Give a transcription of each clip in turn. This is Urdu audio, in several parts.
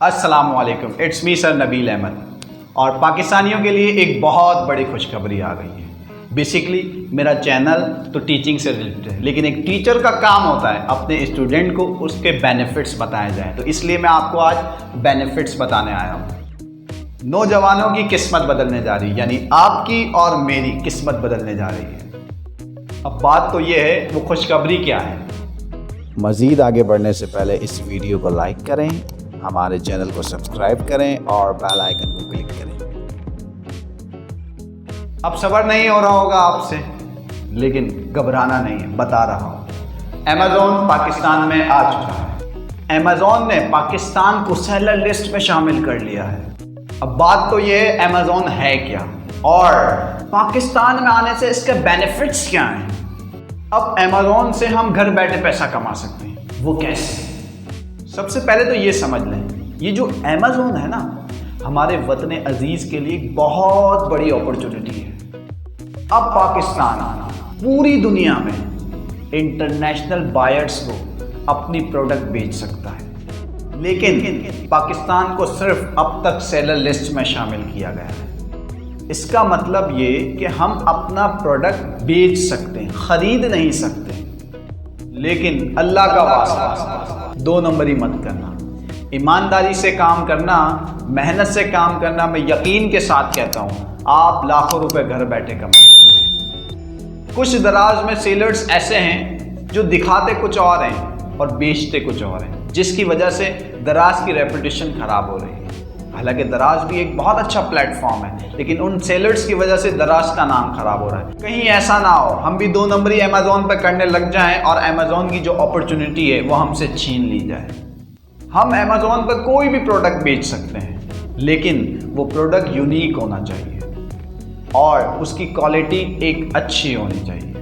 السلام علیکم، اٹس می سر نبیل احمد، اور پاکستانیوں کے لیے ایک بہت بڑی خوشخبری آ گئی ہے۔ بیسکلی میرا چینل تو ٹیچنگ سے ریلیٹڈ ہے، لیکن ایک ٹیچر کا کام ہوتا ہے اپنے اسٹوڈنٹ کو اس کے بینیفٹس بتائے جائیں، تو اس لیے میں آپ کو آج بینیفٹس بتانے آیا ہوں۔ نوجوانوں کی قسمت بدلنے جا رہی ہے، یعنی آپ کی اور میری قسمت بدلنے جا رہی ہے۔ اب بات تو یہ ہے، وہ خوشخبری کیا ہے؟ مزید آگے بڑھنے سے پہلے اس ویڈیو کو لائک کریں، ہمارے چینل کو سبسکرائب کریں اور بیل آئیکن کو کلک کریں۔ اب صبر نہیں ہو رہا ہوگا آپ سے، لیکن گھبرانا نہیں ہے، بتا رہا ہوں۔ ایمیزون پاکستان میں آ چکا ہے۔ ایمیزون نے پاکستان کو سیلر لسٹ میں شامل کر لیا ہے۔ اب بات تو یہ ہے، ایمیزون ہے کیا اور پاکستان میں آنے سے اس کے بینیفٹس کیا ہیں؟ اب ایمیزون سے ہم گھر بیٹھے پیسہ کما سکتے ہیں، وہ کیسے؟ سب سے پہلے تو یہ سمجھ لیں، یہ جو ایمیزون ہے نا، ہمارے وطن عزیز کے لیے ایک بہت بڑی اپرچونٹی ہے۔ اب پاکستان پوری دنیا میں انٹرنیشنل بائرز کو اپنی پروڈکٹ بیچ سکتا ہے، لیکن پاکستان کو صرف اب تک سیلر لسٹ میں شامل کیا گیا ہے۔ اس کا مطلب یہ کہ ہم اپنا پروڈکٹ بیچ سکتے ہیں، خرید نہیں سکتے، لیکن اللہ کا واسطہ دو نمبری مت کرنا، ایمانداری سے کام کرنا، محنت سے کام کرنا۔ میں یقین کے ساتھ کہتا ہوں، آپ لاکھوں روپے گھر بیٹھے کما سکتے ہیں۔ کچھ دراز میں سیلرز ایسے ہیں جو دکھاتے کچھ اور ہیں اور بیچتے کچھ اور ہیں، جس کی وجہ سے دراز کی ریپوٹیشن خراب ہو رہی ہے۔ حالانکہ دراز بھی ایک بہت اچھا پلیٹ فارم ہے، لیکن ان سیلرز کی وجہ سے دراز کا نام خراب ہو رہا ہے۔ کہیں ایسا نہ ہو ہم بھی دو نمبری ایمیزون پہ کرنے لگ جائیں اور ایمیزون کی جو اپرچونٹی ہے وہ ہم سے چھین لی جائے۔ ہم ایمیزون پہ کوئی بھی پروڈکٹ بیچ سکتے ہیں، لیکن وہ پروڈکٹ یونیک ہونا چاہیے اور اس کی کوالٹی ایک اچھی ہونی چاہیے۔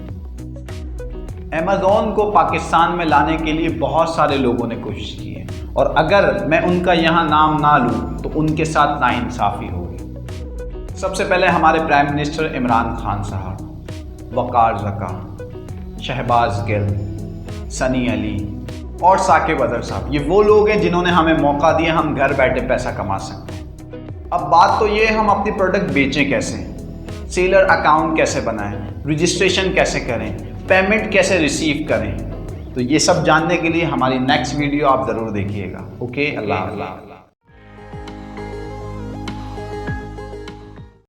ایمیزون کو پاکستان میں لانے کے لیے بہت سارے لوگوں نے کوشش کی ہے، اور اگر میں ان کا یہاں نام نہ لوں تو ان کے ساتھ ناانصافی ہوگی۔ سب سے پہلے ہمارے پرائم منسٹر عمران خان صاحب، وقار زکا، شہباز گل، سنی علی اور ثاقب اظہر صاحب، یہ وہ لوگ ہیں جنہوں نے ہمیں موقع دیا ہم گھر بیٹھے پیسہ کما سکتے ہیں۔ اب بات تو یہ، ہم اپنی پروڈکٹ بیچیں کیسے، سیلر اکاؤنٹ کیسے بنائیں، رجسٹریشن کیسے کریں، پیمنٹ کیسے ریسیو کریں، تو یہ سب جاننے کے لیے ہماری نیکسٹ ویڈیو آپ ضرور دیکھیے گا۔ اوکے، اللہ حافظ۔